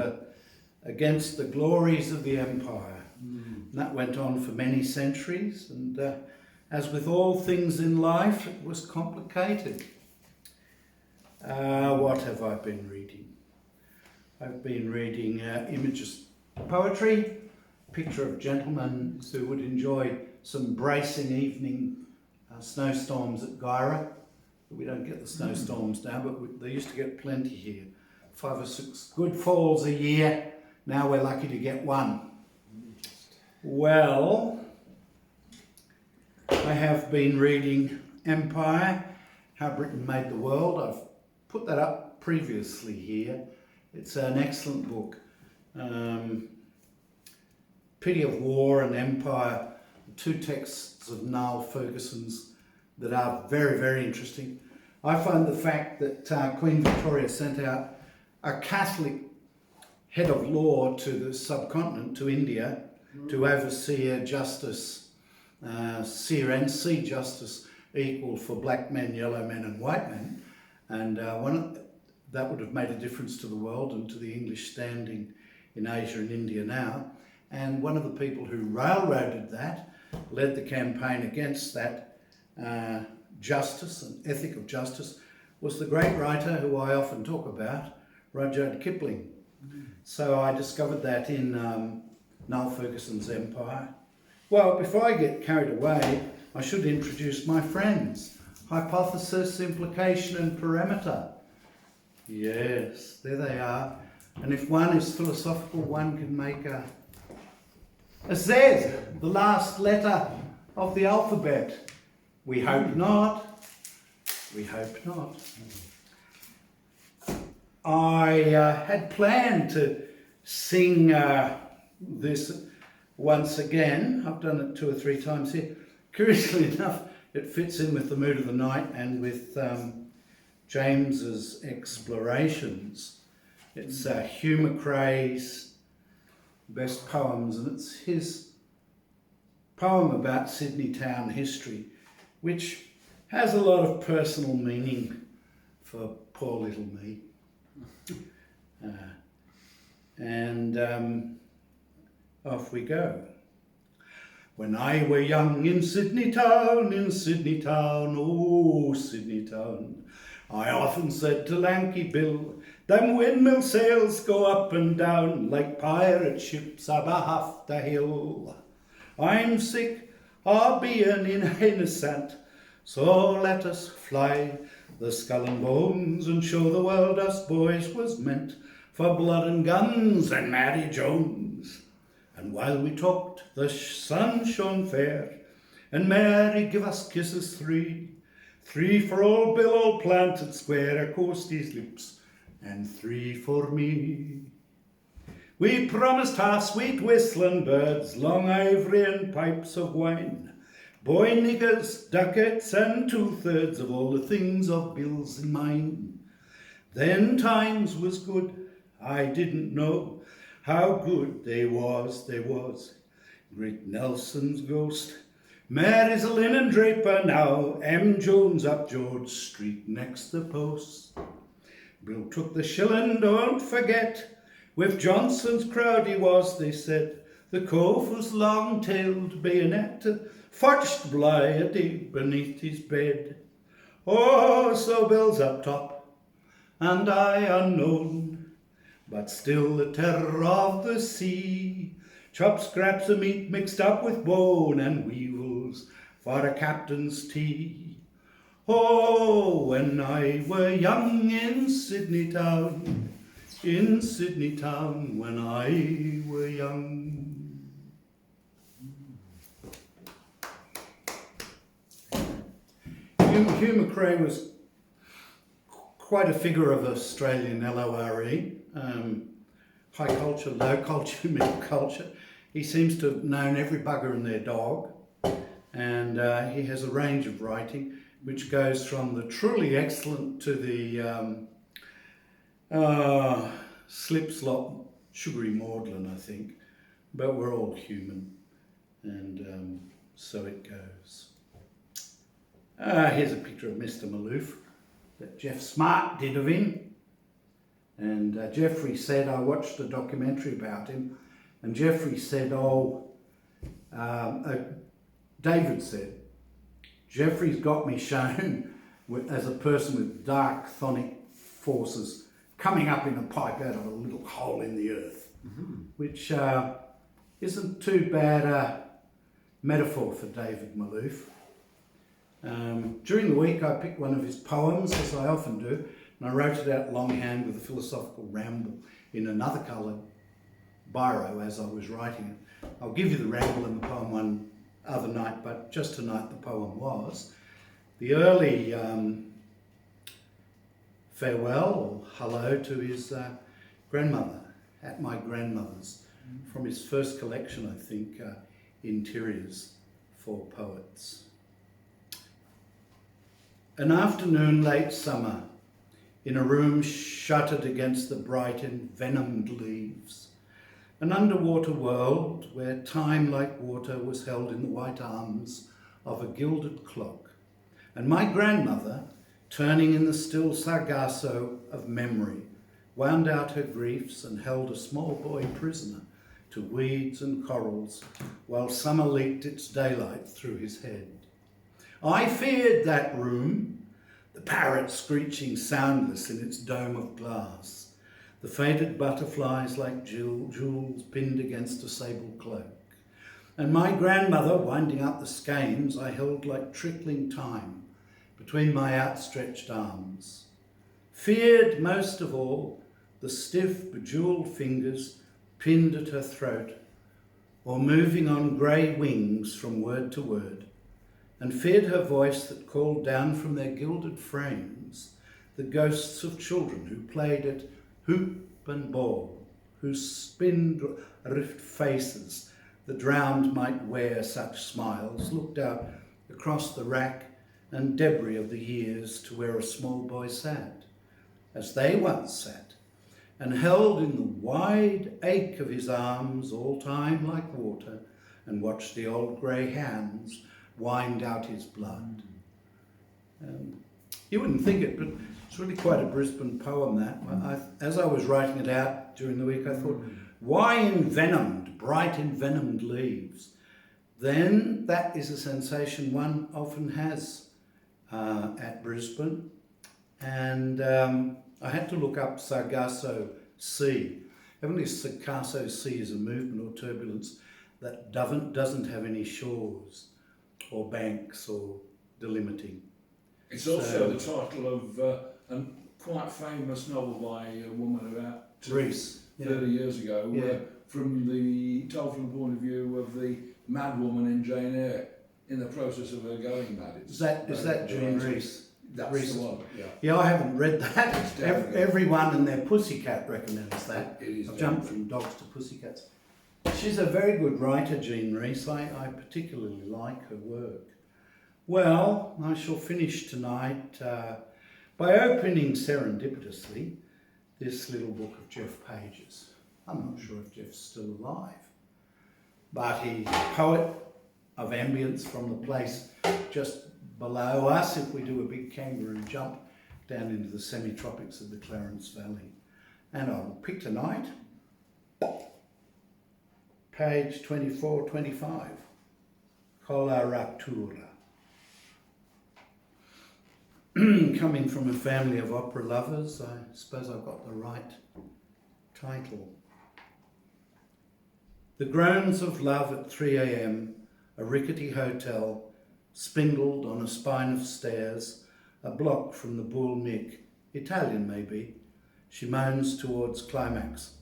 against the glories of the empire. And that went on for many centuries, and as with all things in life, it was complicated. What have I been reading? I've been reading Images poetry, picture of gentlemen who would enjoy some bracing evening snowstorms at Gyra. We don't get the snowstorms now, but they used to get plenty here. 5 or 6 good falls a year. Now we're lucky to get one. Well, I have been reading Empire, How Britain Made the World. I've put that up previously here. It's an excellent book. Pity of War and Empire, 2 texts of Niall Ferguson's that are very, very interesting. I find the fact that Queen Victoria sent out a Catholic head of law to the subcontinent, to India, to oversee justice, seer and see justice, equal for black men, yellow men and white men. And that would have made a difference to the world and to the English standing in Asia and India now. And one of the people who railroaded that, led the campaign against that justice and ethic of justice, was the great writer who I often talk about, Rudyard Kipling. So I discovered that in Niall Ferguson's Empire. Well, before I get carried away, I should introduce my friends. Hypothesis, implication and parameter. Yes, there they are. And if one is philosophical, one can make a Z, the last letter of the alphabet. We hope not. We hope not. I had planned to sing this once again. I've done it 2 or 3 times here. Curiously enough, it fits in with the mood of the night and with James's explorations. It's Hugh McRae's best poems, and it's his poem about Sydney town history, which has a lot of personal meaning for poor little me. Off we go. When I were young in Sydney town, oh Sydney town, I often said to Lanky Bill, them windmill sails go up and down like pirate ships abaft the hill. I'm sick of being innocent, so let us fly the skull and bones and show the world us boys was meant for blood and guns and Mary Jones. And while we talked, the sun shone fair, and Mary give us kisses 3. 3 for old Bill, all planted square across his lips, and 3 for me. We promised her sweet whistling birds, long ivory and pipes of wine, boy niggers, ducats, and 2/3 of all the things of Bill's and mine. Then times was good, I didn't know how good they was. Great Nelson's ghost, Mary's a linen draper now, M. Jones up George Street next the post. Bill took the shilling, don't forget, with Johnson's crowd he was, they said. The cove was long-tailed bayonet, forged bly deep beneath his bed. Oh, so Bill's up top, and I unknown, but still the terror of the sea. Chopped scraps of meat mixed up with bone and weevils for a captain's tea. Oh, when I were young in Sydney town, when I were young. Hugh McRae was quite a figure of Australian LORE. High culture, low culture, middle culture. He seems to have known every bugger and their dog, and he has a range of writing which goes from the truly excellent to the slip-slop, sugary maudlin, I think, but we're all human, and so it goes. Here's a picture of Mr. Maloof that Jeff Smart did of him. And Jeffrey said, I watched a documentary about him, and Jeffrey said, David said, Jeffrey's got me shown as a person with dark chthonic forces coming up in a pipe out of a little hole in the earth, which isn't too bad a metaphor for David Maloof. During the week I picked one of his poems, as I often do, and I wrote it out longhand with a philosophical ramble in another coloured biro as I was writing it. I'll give you the ramble and the poem one other night, but just tonight the poem was the early farewell or hello to his grandmother at my grandmother's, from his first collection, I think, Interiors for Poets. An afternoon late summer, in a room shuttered against the bright envenomed leaves, an underwater world where time like water was held in the white arms of a gilded clock, And my grandmother, turning in the still sargasso of memory, wound out her griefs and held a small boy prisoner to weeds and corals while summer leaked its daylight through his head. I feared that room, the parrot screeching soundless in its dome of glass, the faded butterflies like jewels pinned against a sable cloak, and my grandmother winding up the skeins I held like trickling time between my outstretched arms. Feared most of all the stiff, bejewelled fingers pinned at her throat, or moving on grey wings from word to word, and feared her voice that called down from their gilded frames the ghosts of children who played at hoop and ball, whose spindrift faces the drowned might wear such smiles, looked out across the rack and debris of the years to where a small boy sat, as they once sat, and held in the wide ache of his arms all time like water, and watched the old grey hands wind out his blood. You wouldn't think it, but it's really quite a Brisbane poem, that. As I was writing it out during the week, I thought, why envenomed, bright envenomed leaves? Then that is a sensation one often has at Brisbane. And I had to look up Sargasso Sea. Evidently Sargasso Sea is a movement or turbulence that doesn't have any shores or banks or delimiting. It's also the title of a quite famous novel by a woman about Reese, 30 years ago, from the told from the point of view of the mad woman in Jane Eyre in the process of her going mad. Is that Jean Reese? That's Reese. the one, yeah. Yeah, I haven't read that. Everyone and their pussycat recommends that. It is. I've jumped from dogs to pussycats. She's a very good writer, Jean Reese. I particularly like her work. Well, I shall finish tonight by opening serendipitously this little book of Jeff Page's. I'm not sure if Jeff's still alive, but he's a poet of ambience from the place just below us if we do a big kangaroo jump down into the semi-tropics of the Clarence Valley. And I'll pick tonight page 24-25, Coloratura. Coming from a family of opera lovers, I suppose I've got the right title. The groans of love at 3 a.m, a rickety hotel, spindled on a spine of stairs, a block from the Bull Mick, Italian maybe. She moans towards climax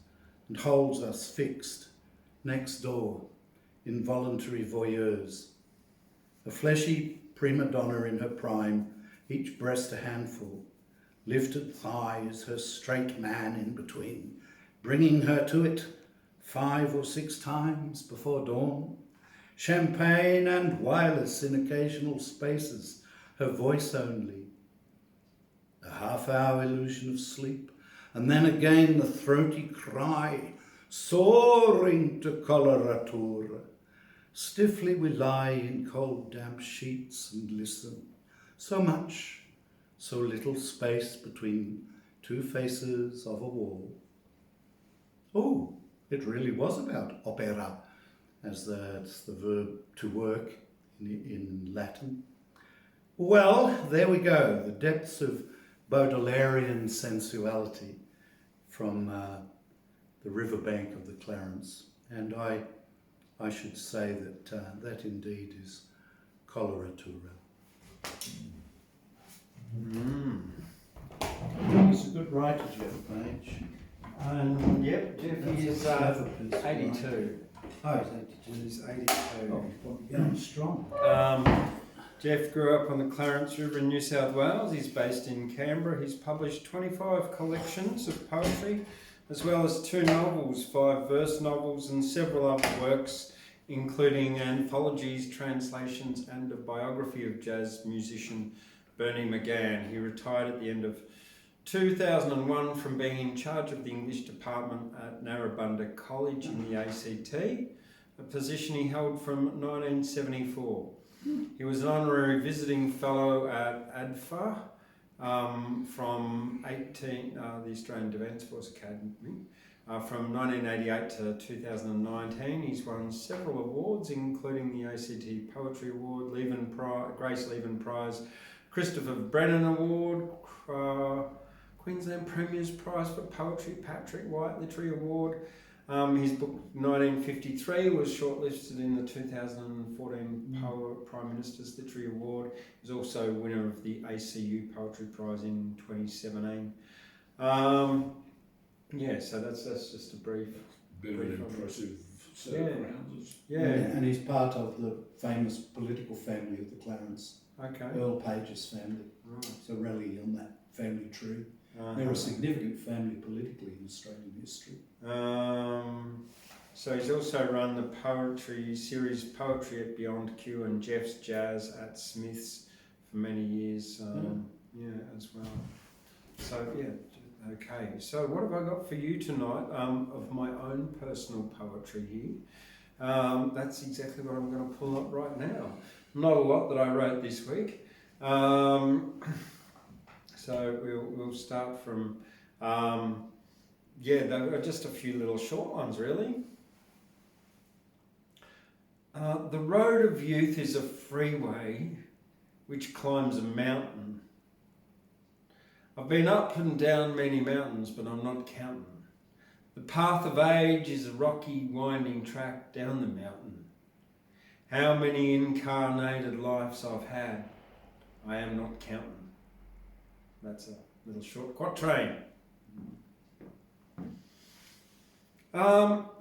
and holds us fixed, next door, involuntary voyeurs. A fleshy prima donna in her prime, each breast a handful, lifted thighs, her straight man in between, bringing her to it 5 or 6 times before dawn. Champagne and wireless in occasional spaces, her voice only. A half-hour illusion of sleep, and then again the throaty cry, soaring to coloratura. Stiffly we lie in cold damp sheets and listen. So much, so little space between 2 faces of a wall. Oh, it really was about opera, as that's the verb to work in Latin. Well, there we go, the depths of Baudelairean sensuality from the riverbank of the Clarence. And I should say that that indeed is coloratura. He's a good writer, Jeff Page. Yep, Jeff is 82. Oh, He's 82. well, yeah, strong. Jeff grew up on the Clarence River in New South Wales. He's based in Canberra. He's published 25 collections of poetry, as well as 2 novels, 5 verse novels, and several other works, including anthologies, translations, and a biography of jazz musician Bernie McGann. He retired at the end of 2001 from being in charge of the English department at Narrabundah College in the ACT, a position he held from 1974. He was an honorary visiting fellow at ADFA from the Australian Defence Force Academy. From 1988 to 2019, he's won several awards, including the ACT Poetry Award, Grace Leven Prize, Christopher Brennan Award, Queensland Premier's Prize for Poetry, Patrick White Literary Award. His book 1953 was shortlisted in the 2014 Prime Minister's Literary Award. He's also winner of the ACU Poetry Prize in 2017. So that's just a brief. Bit of an impressive set of rounds. Yeah. And he's part of the famous political family of the Clarence. Okay. Earl Page's family. Right. So rally on that family tree. They're a significant family politically in Australian history. So he's also run the poetry series Poetry at Beyond Q and Jeff's Jazz at Smith's for many years. As well. So okay. So what have I got for you tonight of my own personal poetry here? That's exactly what I'm going to pull up right now. Not a lot that I wrote this week. So we'll start from, there are just a few little short ones really. The road of youth is a freeway which climbs a mountain. I've been up and down many mountains, but I'm not counting. The path of age is a rocky, winding track down the mountain. How many incarnated lives I've had, I am not counting. That's a little short quatrain.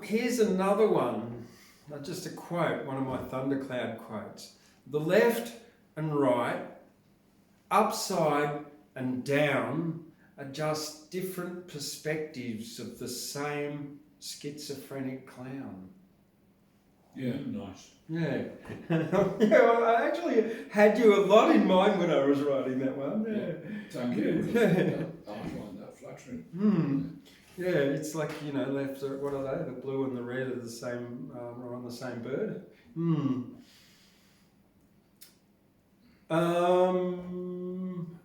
Here's another one, just a quote, one of my Thundercloud quotes. The left and right, upside and down, are just different perspectives of the same schizophrenic clown. Yeah, nice. Yeah. I actually had you a lot in mind when I was writing that one. Thank you. I find that flattering. Yeah, it's like, left, what are they? The blue and the red are the same, are on the same bird.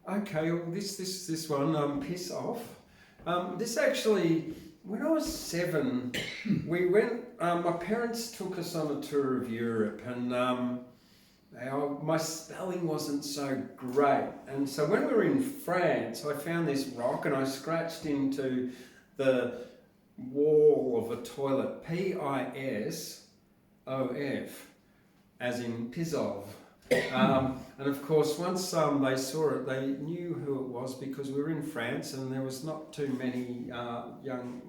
Okay, well, this one, Piss Off. This actually, when I was 7, we went, my parents took us on a tour of Europe, and my spelling wasn't so great. And so when we were in France, I found this rock and I scratched into the wall of a toilet, P-I-S-O-F, as in Pizov. And of course, once they saw it, they knew who it was because we were in France and there was not too many young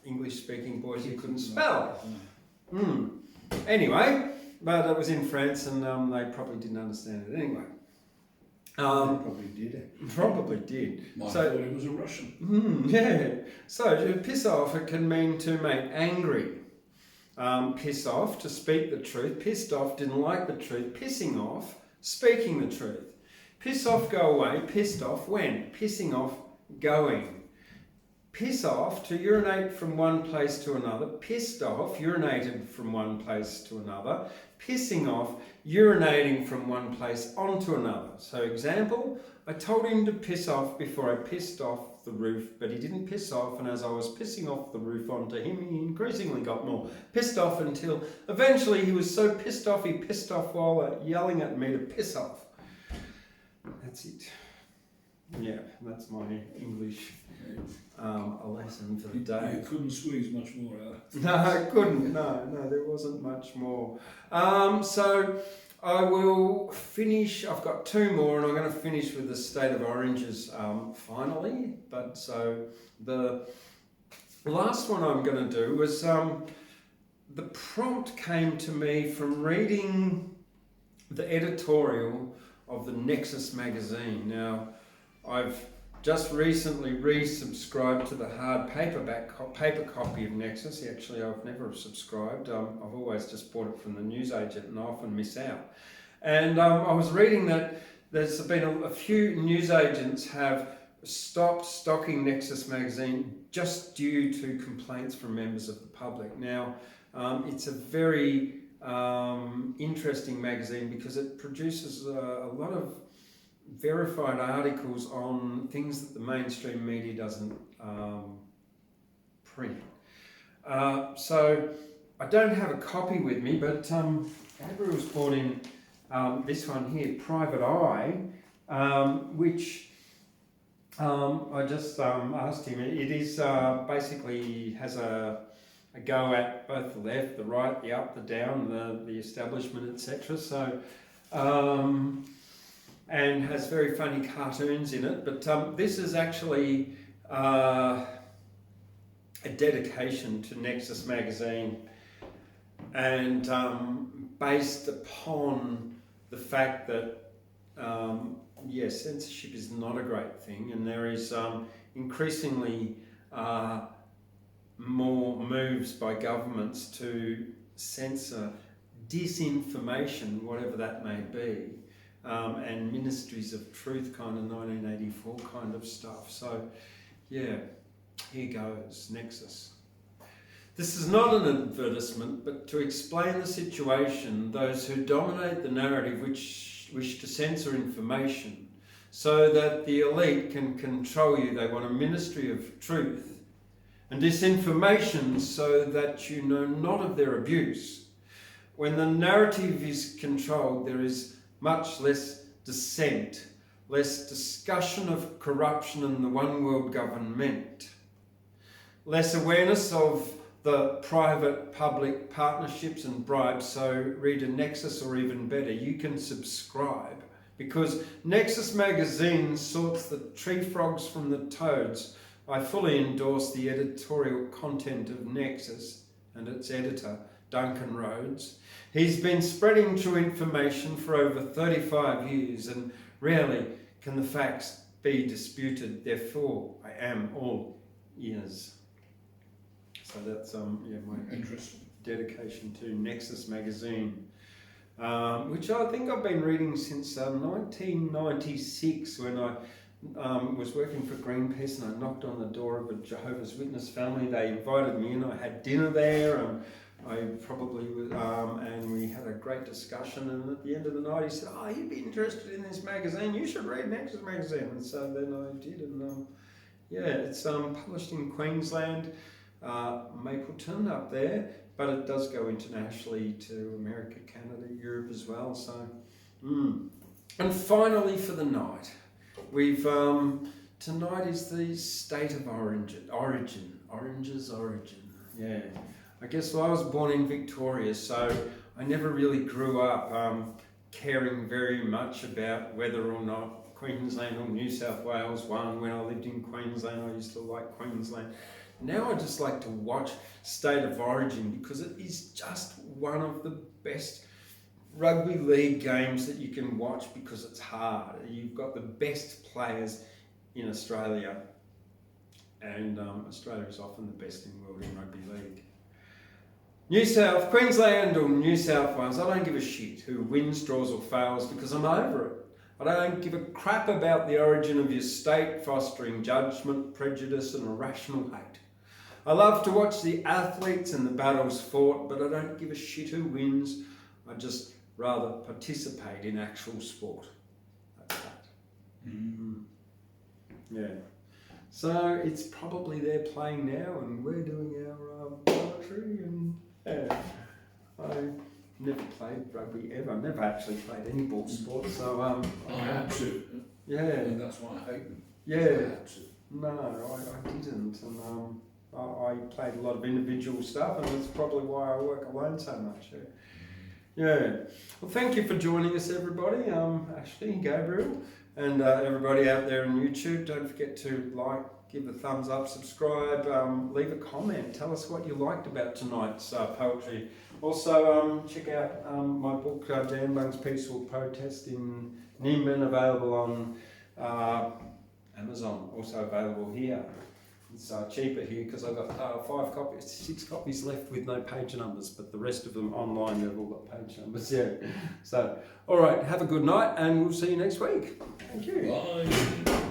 English-speaking boys who couldn't spell. Anyway, but it was in France and they probably didn't understand it anyway. Probably did. Probably did. I thought it was a Russian. Yeah. So to piss off, it can mean to make angry. Piss off, to speak the truth. Pissed off, didn't like the truth. Pissing off, speaking the truth. Piss off, go away. Pissed off, when? Pissing off, going. Piss off, to urinate from one place to another. Pissed off, urinated from one place to another. Pissing off, urinating from one place onto another. So example, I told him to piss off before I pissed off the roof, but he didn't piss off, and as I was pissing off the roof onto him, he increasingly got more pissed off until eventually he was so pissed off, he pissed off while yelling at me to piss off. That's it. Yeah, that's my English a lesson for the day. You couldn't squeeze much more out. No, I couldn't. No, there wasn't much more. So I will finish. I've got 2 more, and I'm going to finish with the state of oranges finally. But so the last one I'm going to do was the prompt came to me from reading the editorial of the Nexus magazine. Now, I've just recently resubscribed to the hard paper copy of Nexus. Actually, I've never subscribed. I've always just bought it from the newsagent, and I often miss out. And I was reading that there's been a few newsagents have stopped stocking Nexus magazine just due to complaints from members of the public. Now, it's a very interesting magazine because it produces a lot of verified articles on things that the mainstream media doesn't print. So I don't have a copy with me, but Gabriel's brought in this one here, Private Eye, which I just asked him. It is basically has a go at both the left, the right, the up, the down, the establishment, etc. So, and has very funny cartoons in it. But this is actually a dedication to Nexus magazine, and based upon the fact that yes, censorship is not a great thing, and there is increasingly more moves by governments to censor disinformation, whatever that may be, and ministries of truth, kind of 1984 kind of stuff. So, yeah, here goes, Nexus. This is not an advertisement, but to explain the situation, those who dominate the narrative which wish to censor information so that the elite can control you. They want a ministry of truth and disinformation so that you know not of their abuse. When the narrative is controlled, there is much less dissent, less discussion of corruption and the one world government, less awareness of the private-public partnerships and bribes. So read a Nexus, or even better, you can subscribe, because Nexus magazine sorts the tree frogs from the toads. I fully endorse the editorial content of Nexus and its editor, Duncan Rhodes. He's been spreading true information for over 35 years, and rarely can the facts be disputed. Therefore, I am all ears. So that's my Interesting. dedication to Nexus magazine, which I think I've been reading since 1996, when I was working for Greenpeace, and I knocked on the door of a Jehovah's Witness family. They invited me in. I had dinner there, and I probably was, and we had a great discussion. And at the end of the night, he said, "Oh, you'd be interested in this magazine. You should read Nexus magazine." And so then I did, and it's published in Queensland, Mapleton up there, but it does go internationally to America, Canada, Europe as well. So, and finally for the night, we've tonight is the state of origin. Yeah, I guess I was born in Victoria, so I never really grew up caring very much about whether or not Queensland or New South Wales won. When I lived in Queensland, I used to like Queensland. Now I just like to watch State of Origin because it is just one of the best rugby league games that you can watch, because it's hard. You've got the best players in Australia, and Australia is often the best in the world in rugby league. Queensland or New South Wales, I don't give a shit who wins, draws or fails, because I'm over it. I don't give a crap about the origin of your state fostering judgment, prejudice and irrational hate. I love to watch the athletes and the battles fought, but I don't give a shit who wins. I just rather participate in actual sport. That's that. Yeah. So it's probably they're playing now, and we're doing our poetry, and I never played rugby ever. I've never actually played any ball sport, so I had to. Yeah. And that's why I hate them. Yeah. I had to. No, I didn't, and I played a lot of individual stuff, and that's probably why I work alone so much. Yeah. Well, thank you for joining us, everybody. Ashley, Gabriel, and everybody out there on YouTube. Don't forget to like, give a thumbs up, subscribe, leave a comment. Tell us what you liked about tonight's poetry. Also, check out my book, Dan Bung's Peaceful Protest in Nimbin, available on Amazon. Also available here. It's cheaper here because I've got 6 copies left with no page numbers, but the rest of them online, they've all got page numbers. Yeah. So, all right, have a good night, and we'll see you next week. Thank you. Bye.